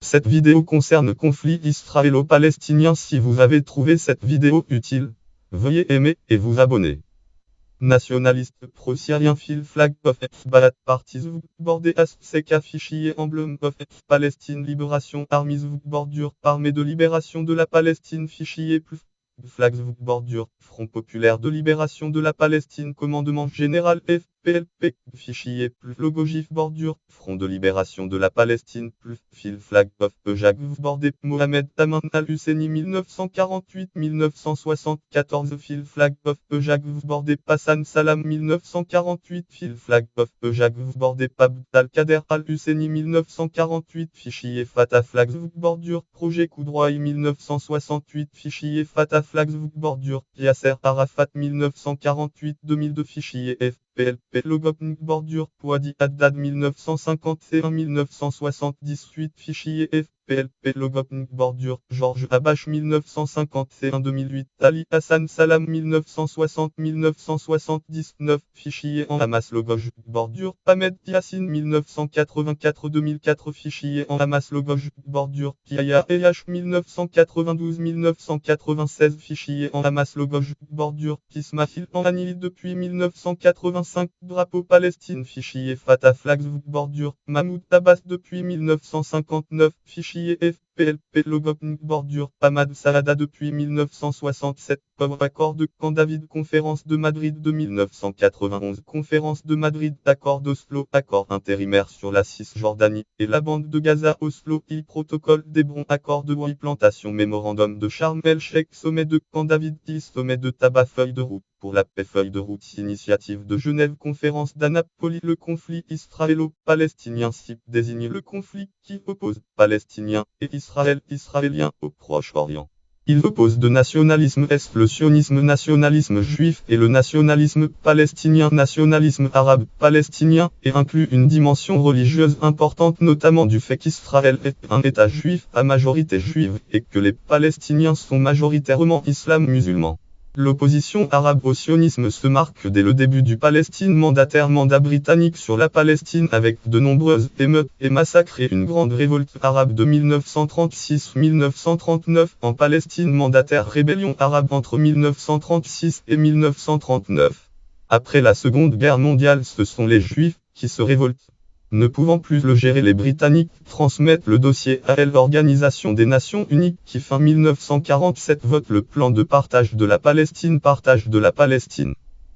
Cette vidéo concerne le conflit israélo-palestinien. Si vous avez trouvé cette vidéo utile, veuillez aimer et vous abonner. Nationaliste pro-syrien fil flag of Hezbollah parties bordé ASCK fichier emblème of Palestine Libération Armies bordure armée de libération de la Palestine fichier plus flags bordure Front populaire de libération de la Palestine commandement général FPLP fichier plus logo gif bordure Front de libération de la Palestine plus fil flag of Ejag bordé Mohamed Taman al-Husseini 1948-1974 fil flag of Ejag bordé Hassan Salam 1948 fil flag of Ejag bordé Abd al-Kader al-Husseini 1948 fichier Fatah flags bordure projet coup droit 1968 fichier Fatah flags bordure Yasser Arafat 1948-2002 fichier FPLP logo bordure Pouadi Haddad 1951-1978 fichier FPLP logo bordure Georges Habash 1951-2008 Ali Hassan Salam 1960-1979 fichier en Hamas logo bordure Ahmed Yassine 1984-2004 fichier en Hamas logo bordure Yahya EH 1992-1996 fichier en Hamas logo bordure Ismail Haniyeh depuis 1985 drapeau Palestine fichier Fatah flags bordure Mahmoud Abbas depuis 1959 fichier FPLP logo bordure Ahmad Saada depuis 1967 accord de Camp David conférence de Madrid de 1991 conférence de Madrid accord d'Oslo accord intérimaire sur la Cisjordanie et la bande de Gaza Oslo et protocole d'Hébron accord de Wai plantation mémorandum de Sharm el-Sheikh sommet de Camp David sommet de Tabat feuille de route pour la paix feuille de route initiative de Genève conférence d'Annapolis le conflit israélo-palestinien CIP désigne le conflit qui oppose Palestiniens et Israéliens au Proche-Orient. Il oppose deux nationalismes le sionisme nationalisme juif et le nationalisme palestinien nationalisme arabe palestinien et inclut une dimension religieuse importante notamment du fait qu'Israël est un État juif à majorité juive et que les Palestiniens sont majoritairement musulmans. L'opposition arabe au sionisme se marque dès le début du Palestine mandat britannique sur la Palestine avec de nombreuses émeutes et massacres et une grande révolte arabe de 1936-1939 en Palestine mandataire rébellion arabe entre 1936 et 1939. Après la Seconde Guerre mondiale, ce sont les Juifs qui se révoltent. Ne pouvant plus le gérer, les Britanniques transmettent le dossier à l'Organisation des Nations Unies qui fin 1947 vote le plan de partage de la Palestine.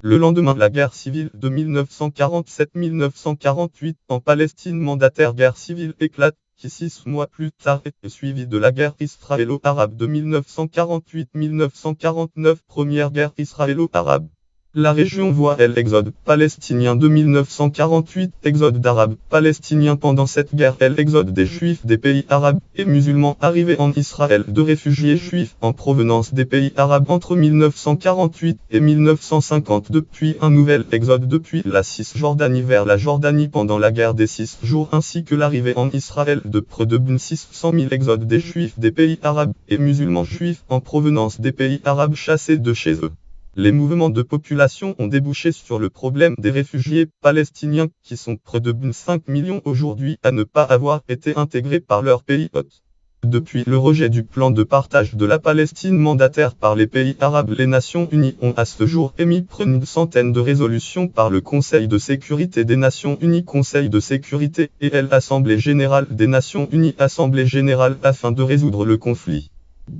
Le lendemain, la guerre civile de 1947-1948 en Palestine mandataire guerre civile éclate, qui 6 mois plus tard est suivie de la guerre israélo-arabe de 1948-1949 première guerre israélo-arabe. La région voit l'exode palestinien de 1948, exode d'Arabes palestiniens pendant cette guerre, l'exode des Juifs des pays arabes et musulmans arrivés en Israël, de réfugiés juifs en provenance des pays arabes entre 1948 et 1950, depuis un nouvel exode depuis la Cisjordanie vers la Jordanie pendant la guerre des 6 jours, ainsi que l'arrivée en Israël de près de 600 000 exodes des Juifs des pays arabes et musulmans juifs en provenance des pays arabes chassés de chez eux. Les mouvements de population ont débouché sur le problème des réfugiés palestiniens qui sont près de 5 millions aujourd'hui à ne pas avoir été intégrés par leur pays hôte. Depuis le rejet du plan de partage de la Palestine mandataire par les pays arabes, les Nations Unies ont à ce jour émis près d'une centaine de résolutions par le Conseil de sécurité des Nations Unies, Conseil de sécurité et l'Assemblée générale des Nations Unies, Assemblée générale, afin de résoudre le conflit.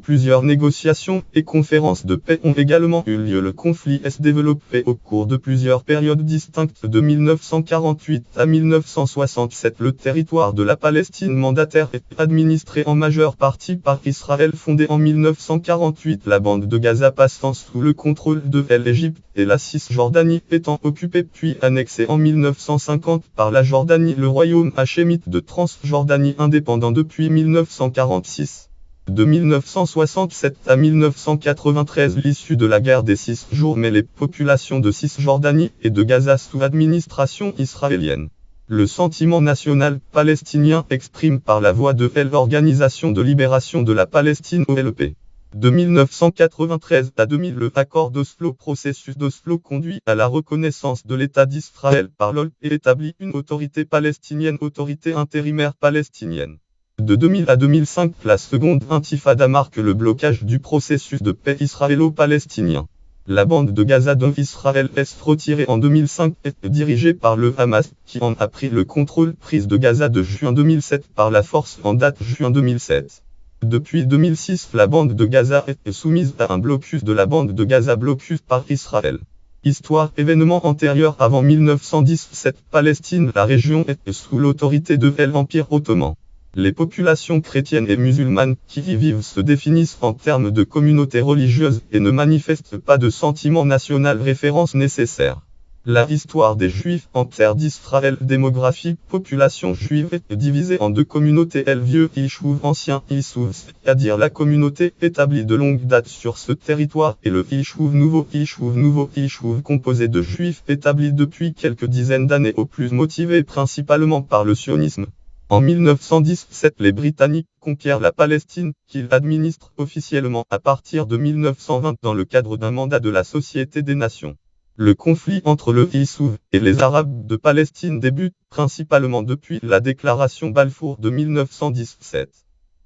Plusieurs négociations et conférences de paix ont également eu lieu. Le conflit s'est développé au cours de plusieurs périodes distinctes de 1948 à 1967. Le territoire de la Palestine mandataire est administré en majeure partie par Israël, fondé en 1948, la bande de Gaza passant sous le contrôle de l'Égypte et la Cisjordanie étant occupée puis annexée en 1950 par la Jordanie, le royaume hachémite de Transjordanie indépendant depuis 1946. De 1967 à 1993, l'issue de la guerre des 6 jours met les populations de Cisjordanie et de Gaza sous administration israélienne. Le sentiment national palestinien exprime par la voix de l'Organisation de libération de la Palestine OLP. De 1993 à 2000, le accord d'Oslo, processus d'Oslo, conduit à la reconnaissance de l'État d'Israël par l'OLP et établit une autorité palestinienne, autorité intérimaire palestinienne. De 2000 à 2005, la seconde intifada marque le blocage du processus de paix israélo-palestinien. La bande de Gaza dont Israël est retirée en 2005 est dirigée par le Hamas, qui en a pris le contrôle, prise de Gaza de juin 2007 par la force en date juin 2007. Depuis 2006, la bande de Gaza est soumise à un blocus de la bande de Gaza blocus par Israël. Histoire événement antérieur avant 1917 Palestine. La région est sous l'autorité de l'Empire ottoman. Les populations chrétiennes et musulmanes qui y vivent se définissent en termes de communauté religieuse et ne manifestent pas de sentiment national référence nécessaire. La histoire des Juifs en terre d'Israël. Démographie. Population juive est divisée en deux communautés. Le vieux Yishuv, ancien Yishuv, c'est-à-dire la communauté établie de longue date sur ce territoire, et le Yishuv, nouveau Yishuv composé de Juifs établis depuis quelques dizaines d'années au plus, motivés principalement par le sionisme. En 1917, les Britanniques conquièrent la Palestine, qu'ils administrent officiellement à partir de 1920 dans le cadre d'un mandat de la Société des Nations. Le conflit entre le Yishuv et les Arabes de Palestine débute principalement depuis la déclaration Balfour de 1917.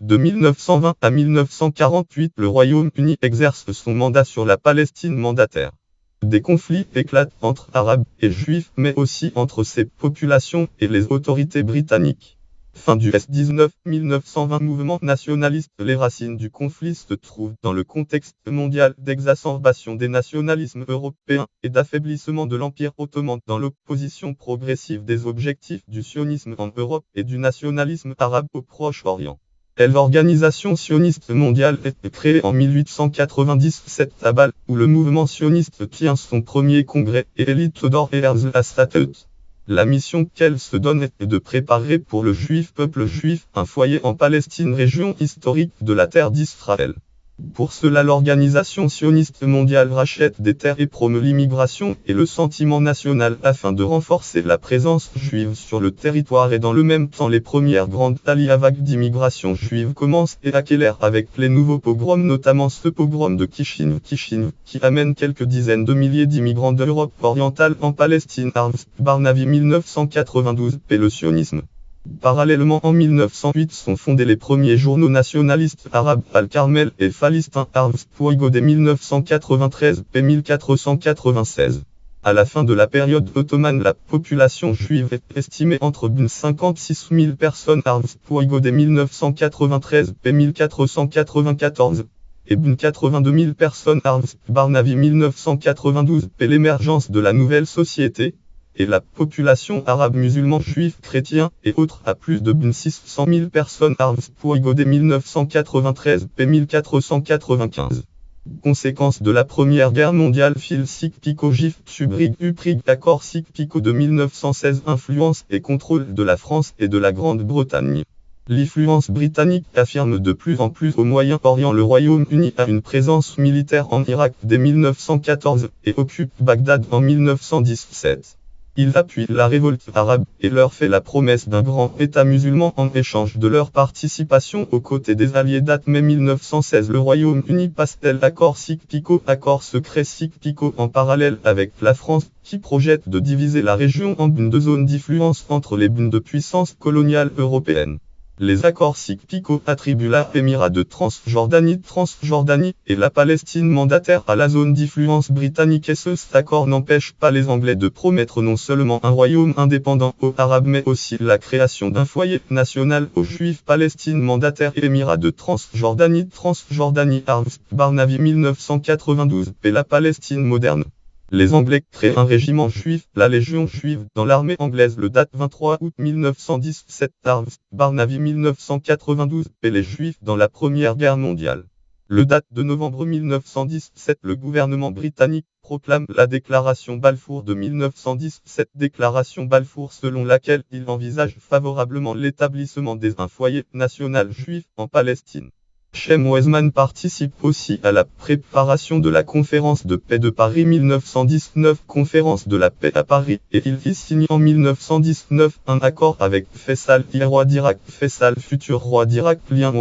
De 1920 à 1948, le Royaume-Uni exerce son mandat sur la Palestine mandataire. Des conflits éclatent entre Arabes et Juifs, mais aussi entre ces populations et les autorités britanniques. Fin du S-19, 1920. Mouvement nationaliste. Les racines du conflit se trouvent dans le contexte mondial d'exacerbation des nationalismes européens et d'affaiblissement de l'Empire ottoman, dans l'opposition progressive des objectifs du sionisme en Europe et du nationalisme arabe au Proche-Orient. L'organisation sioniste mondiale est créée en 1897 à Bâle, où le mouvement sioniste tient son premier congrès, et Elie Todor Herzl a statut. La mission qu'elle se donne est de préparer pour le peuple juif un foyer en Palestine, région historique de la terre d'Israël. Pour cela, l'organisation sioniste mondiale rachète des terres et promeut l'immigration et le sentiment national afin de renforcer la présence juive sur le territoire, et dans le même temps les premières grandes vagues d'immigration juive commencent et accélèrent avec les nouveaux pogroms, notamment ce pogrom de Kishinev, qui amène quelques dizaines de milliers d'immigrants de l'Europe orientale en Palestine. Barnavi 1992. Et le sionisme. Parallèlement, en 1908 sont fondés les premiers journaux nationalistes arabes, Al-Carmel et Phalistin. Pouigo dès 1993 p. 1496. À la fin de la période ottomane, la population juive est estimée entre 56 000 personnes. Pouigo dès 1993 p. 1494. Et 82 000 personnes. Barnavi 1992 p. L'émergence de la nouvelle société et la population arabe, musulmans, juifs, chrétiens et autres à plus de 600 000 personnes. Pouigo dès 1993 p. 1495. Conséquence de la Première Guerre mondiale. Phil Sykes-Picot Gif Subrig Uprig Accord Sykes-Picot de 1916. Influence et contrôle de la France et de la Grande-Bretagne. L'influence britannique affirme de plus en plus au Moyen-Orient. Le Royaume-Uni a une présence militaire en Irak dès 1914 et occupe Bagdad en 1917. Il appuie la révolte arabe et leur fait la promesse d'un grand État musulman en échange de leur participation aux côtés des alliés. Date mai 1916. Le Royaume-Uni passe l'accord Sykes-Picot, accord secret Sykes-Picot, en parallèle avec la France, qui projette de diviser la région en deux zones d'influence entre les deux puissances coloniales européennes. Les accords Sykes-Picot attribuent l'émirat de Transjordanie et la Palestine mandataire à la zone d'influence britannique, et cet accord n'empêche pas les Anglais de promettre non seulement un royaume indépendant aux Arabes, mais aussi la création d'un foyer national aux Juifs. Palestine mandataire et émirat de Transjordanie. Barnavi 1992 et la Palestine moderne. Les Anglais créent un régiment juif, la Légion juive, dans l'armée anglaise le date 23 août 1917. Barnavi 1992 et les Juifs dans la Première Guerre mondiale. Le date de novembre 1917, le gouvernement britannique proclame la déclaration Balfour de 1917. Déclaration Balfour selon laquelle il envisage favorablement l'établissement d'un foyer national juif en Palestine. Chaim Weizmann participe aussi à la préparation de la conférence de paix de Paris 1919, conférence de la paix à Paris, et il y signe en 1919 un accord avec Faisal, roi d'Irak. Faisal, futur roi d'Irak, lien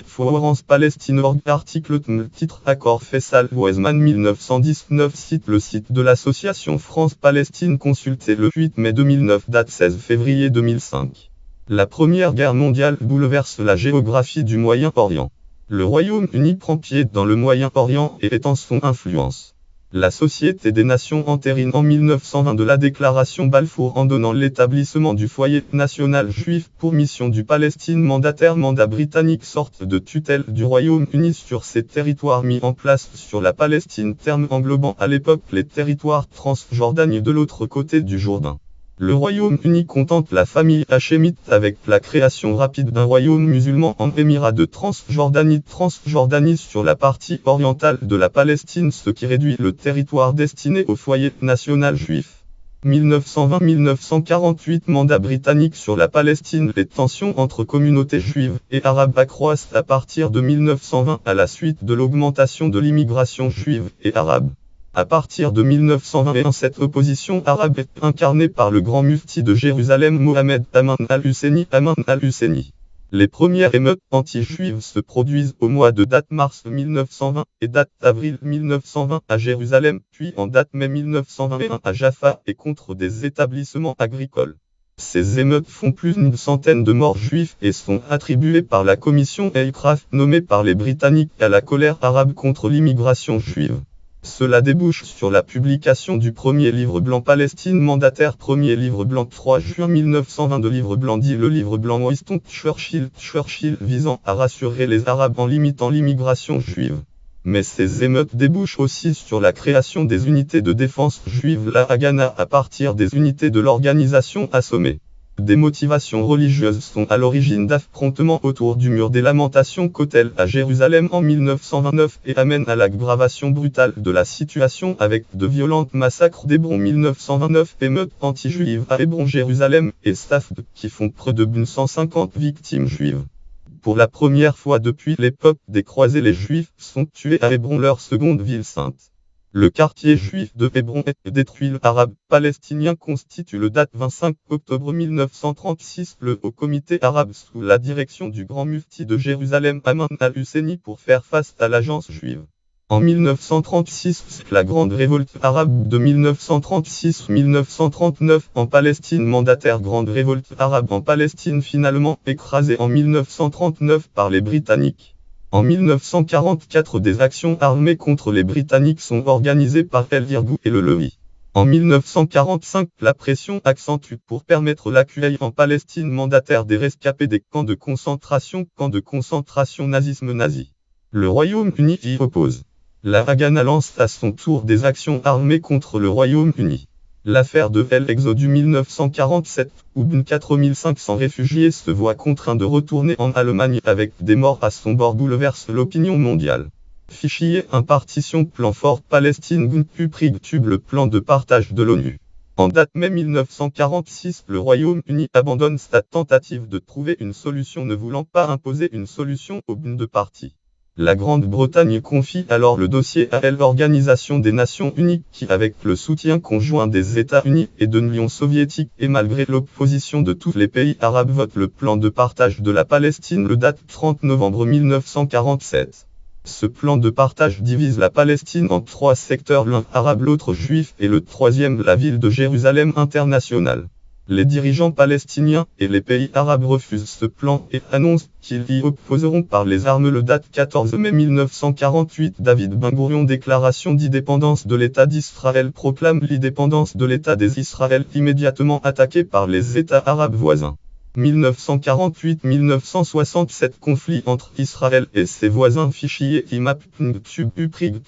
Florence Palestine. Article titre accord Faisal Weizmann 1919. Cite le site de l'association France-Palestine, consulté le 8 mai 2009, date 16 février 2005. La Première Guerre mondiale bouleverse la géographie du Moyen-Orient. Le Royaume-Uni prend pied dans le Moyen-Orient et étend son influence. La Société des Nations entérine en 1920 de la déclaration Balfour en donnant l'établissement du foyer national juif pour mission du Palestine mandataire mandat britannique sorte de tutelle du Royaume-Uni sur ses territoires mis en place sur la Palestine terme englobant à l'époque les territoires transjordaniens de l'autre côté du Jourdain. Le Royaume-Uni contente la famille hachémite avec la création rapide d'un royaume musulman en Émirat de Transjordanie sur la partie orientale de la Palestine, ce qui réduit le territoire destiné au foyer national juif. 1920-1948 Mandat britannique sur la Palestine. Les tensions entre communautés juives et arabes accroissent à partir de 1920 à la suite de l'augmentation de l'immigration juive et arabe. À partir de 1921, cette opposition arabe est incarnée par le grand mufti de Jérusalem Mohamed Aman al-Husseini. Les premières émeutes anti-juives se produisent au mois de date mars 1920 et date avril 1920 à Jérusalem, puis en date mai 1921 à Jaffa et contre des établissements agricoles. Ces émeutes font plus d'une centaine de morts juifs et sont attribuées par la commission Aircraft nommée par les Britanniques à la colère arabe contre l'immigration juive. Cela débouche sur la publication du premier livre blanc Palestine mandataire, premier livre blanc 3 juin 1920 de livre blanc dit le livre blanc Winston Churchill visant à rassurer les Arabes en limitant l'immigration juive. Mais ces émeutes débouchent aussi sur la création des unités de défense juive la Haganah à partir des unités de l'organisation assommée. Des motivations religieuses sont à l'origine d'affrontements autour du mur des lamentations Kotel à Jérusalem en 1929 et amènent à l'aggravation brutale de la situation avec de violentes massacres d'Hébron 1929, émeutes anti-juives à Hébron, Jérusalem et Safed qui font près de 150 victimes juives. Pour la première fois depuis l'époque des croisés, les Juifs sont tués à Hébron, leur seconde ville sainte. Le quartier juif de Hébron est détruit. Le arabe palestinien constitue le date 25 octobre 1936 le Haut Comité arabe sous la direction du grand mufti de Jérusalem Aman al-Husseini pour faire face à l'agence juive. En 1936, la grande révolte arabe de 1936-1939 en Palestine mandataire, grande révolte arabe en Palestine finalement écrasée en 1939 par les Britanniques. En 1944, des actions armées contre les Britanniques sont organisées par El Irgou et le Lehi. En 1945, la pression accentue pour permettre l'accueil en Palestine mandataire des rescapés des camps de concentration nazisme nazi. Le Royaume-Uni y oppose. La Haganah lance à son tour des actions armées contre le Royaume-Uni. L'affaire de El Exode 1947, où 4500 réfugiés se voient contraints de retourner en Allemagne avec des morts à son bord, bouleverse l'opinion mondiale. Fichier impartition plan fort Palestine tube le plan de partage de l'ONU. En date mai 1946, le Royaume-Uni abandonne sa tentative de trouver une solution ne voulant pas imposer une solution aux deux parties. La Grande-Bretagne confie alors le dossier à l'Organisation des Nations Unies qui, avec le soutien conjoint des États-Unis et de l'Union soviétique et malgré l'opposition de tous les pays arabes, vote le plan de partage de la Palestine le date 30 novembre 1947. Ce plan de partage divise la Palestine en 3 secteurs, l'un arabe, l'autre juif et le troisième la ville de Jérusalem internationale. Les dirigeants palestiniens et les pays arabes refusent ce plan et annoncent qu'ils y opposeront par les armes le date 14 mai 1948. David Ben Gourion, déclaration d'indépendance de l'État d'Israël, proclame l'indépendance de l'État des Israël immédiatement attaqué par les États arabes voisins. 1948-1967 conflit entre Israël et ses voisins. Fichier IMAP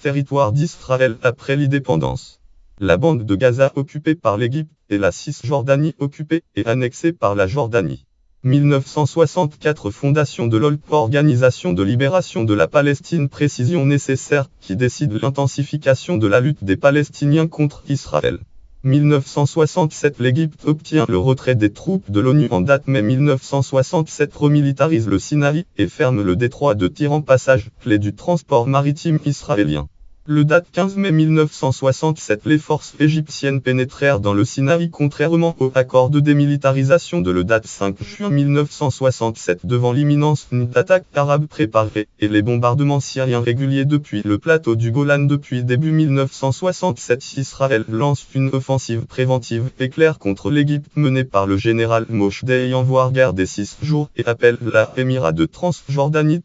territoire d'Israël après l'indépendance. La bande de Gaza occupée par l'Égypte et la Cisjordanie occupée et annexée par la Jordanie. 1964 Fondation de l'OLP, Organisation de libération de la Palestine, précision nécessaire qui décide l'intensification de la lutte des Palestiniens contre Israël. 1967 L'Égypte obtient le retrait des troupes de l'ONU en date mai 1967, remilitarise le Sinaï et ferme le détroit de Tiran, passage clé du transport maritime israélien. Le date 15 mai 1967, les forces égyptiennes pénétrèrent dans le Sinaï contrairement au accord de démilitarisation de le date 5 juin 1967 devant l'imminence d'une attaque arabe préparée et les bombardements syriens réguliers depuis le plateau du Golan depuis début 1967. Israël lance une offensive préventive éclair contre l'Égypte menée par le général Moshdeh voire guerre des 6 jours et appelle la Émirat de Transjordanie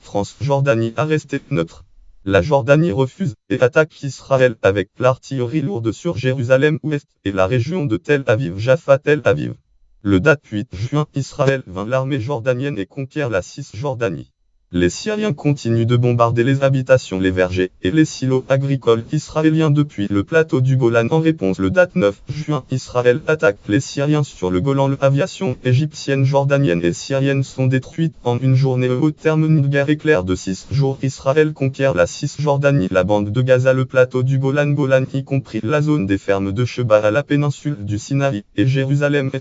à rester neutre. La Jordanie refuse et attaque Israël avec l'artillerie lourde sur Jérusalem-Ouest et la région de Tel Aviv. Jaffa Tel Aviv. Le date 8 juin, Israël vainc l'armée jordanienne et conquiert la Cisjordanie. Les Syriens continuent de bombarder les habitations, les vergers et les silos agricoles israéliens depuis le plateau du Golan. En réponse, le date 9 juin, Israël attaque les Syriens sur le Golan. L'aviation égyptienne, jordanienne et syrienne sont détruites en une journée. Au terme d'une guerre éclair de 6 jours, Israël conquiert la Cisjordanie, la bande de Gaza, le plateau du Golan, y compris la zone des fermes de Sheba à la péninsule du Sinaï et Jérusalem.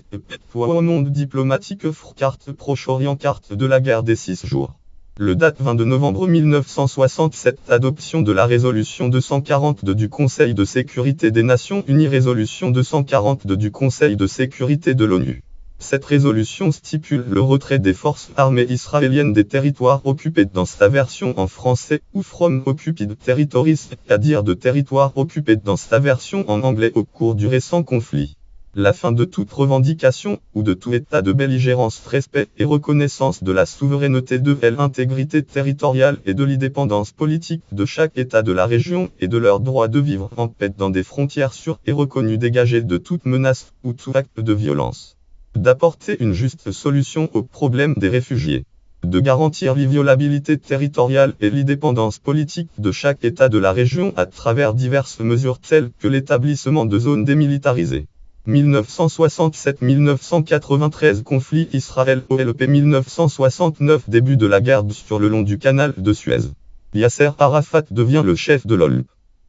Au monde diplomatique, carte Proche-Orient, carte de la guerre des 6 jours. Le date 22 novembre 1967, adoption de la résolution 242 du Conseil de sécurité des Nations Unies. Résolution 242 du Conseil de sécurité de l'ONU. Cette résolution stipule le retrait des forces armées israéliennes des territoires occupés dans sa version en français, ou From Occupied Territories, c'est-à-dire de territoires occupés dans sa version en anglais au cours du récent conflit. La fin de toute revendication, ou de tout état de belligérance, respect et reconnaissance de la souveraineté de l'intégrité territoriale et de l'indépendance politique de chaque État de la région et de leur droit de vivre en paix dans des frontières sûres et reconnues, dégagées de toute menace ou tout acte de violence. D'apporter une juste solution au problème des réfugiés. De garantir l'inviolabilité territoriale et l'indépendance politique de chaque État de la région à travers diverses mesures telles que l'établissement de zones démilitarisées. 1967-1993 conflit Israël-OLP. 1969 début de la guerre sur le long du canal de Suez. Yasser Arafat devient le chef de l'OLP.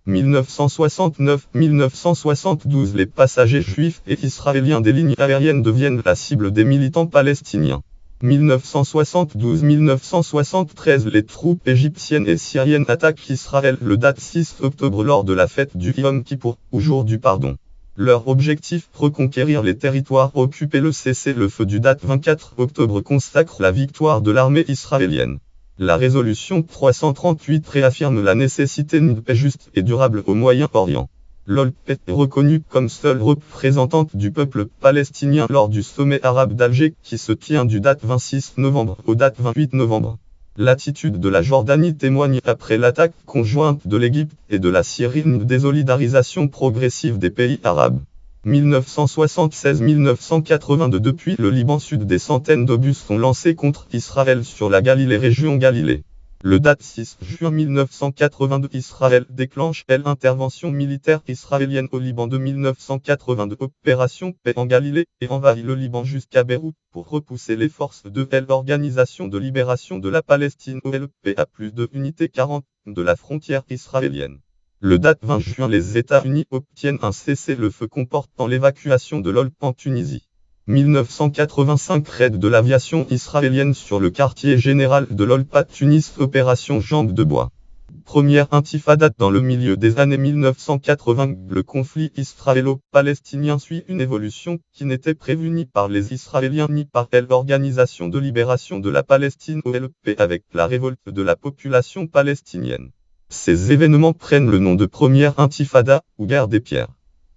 1969-1972 les passagers juifs et israéliens des lignes aériennes deviennent la cible des militants palestiniens. 1972-1973 les troupes égyptiennes et syriennes attaquent Israël le date 6 octobre lors de la fête du Yom Kippour, ou jour du pardon. Leur objectif, reconquérir les territoires occupés. Le cessez-le-feu du date 24 octobre consacre la victoire de l'armée israélienne. La résolution 338 réaffirme la nécessité d'une paix juste et durable au Moyen-Orient. L'OLP est reconnue comme seule représentante du peuple palestinien lors du sommet arabe d'Alger qui se tient du date 26 novembre au date 28 novembre. L'attitude de la Jordanie témoigne après l'attaque conjointe de l'Égypte et de la Syrie une désolidarisation progressive des pays arabes. 1976-1982 depuis le Liban Sud des centaines d'obus sont lancés contre Israël sur la Galilée région Galilée. Le date 6 juin 1982 Israël déclenche l'intervention militaire israélienne au Liban de 1982 opération paix en Galilée et envahit le Liban jusqu'à Beyrouth pour repousser les forces de l'Organisation de libération de la Palestine OLP à plus de unité 40 de la frontière israélienne. Le date 20 juin les États-Unis obtiennent un cessez-le-feu comportant l'évacuation de l'OLP en Tunisie. 1985 raid de l'aviation israélienne sur le quartier général de l'OLP à Tunis. Opération Jambe de bois. Première intifada dans le milieu des années 1980. Le conflit israélo-palestinien suit une évolution qui n'était prévue ni par les Israéliens ni par l'Organisation de libération de la Palestine OLP avec la révolte de la population palestinienne. Ces événements prennent le nom de Première Intifada, ou guerre des pierres.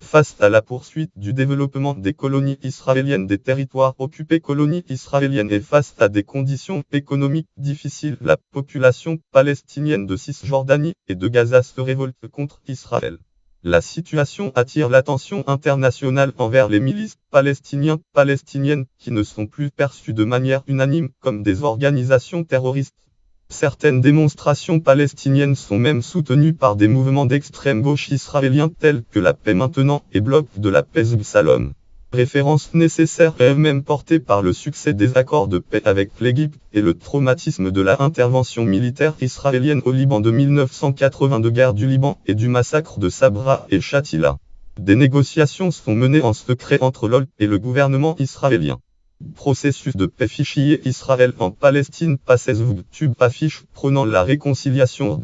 Face à la poursuite du développement des colonies israéliennes des territoires occupés colonies israéliennes et face à des conditions économiques difficiles, la population palestinienne de Cisjordanie et de Gaza se révolte contre Israël. La situation attire l'attention internationale envers les milices palestiniennes qui ne sont plus perçues de manière unanime comme des organisations terroristes. Certaines démonstrations palestiniennes sont même soutenues par des mouvements d'extrême gauche israéliens tels que la Paix Maintenant et Bloc de la paix Shalom. Référence nécessaire et même portée par le succès des accords de paix avec l'Égypte et le traumatisme de la intervention militaire israélienne au Liban de 1982 guerre du Liban et du massacre de Sabra et Shatila. Des négociations sont menées en secret entre l'OLP et le gouvernement israélien. Processus de paix fichier Israël en Palestine passes tube affiche prônant la réconciliation.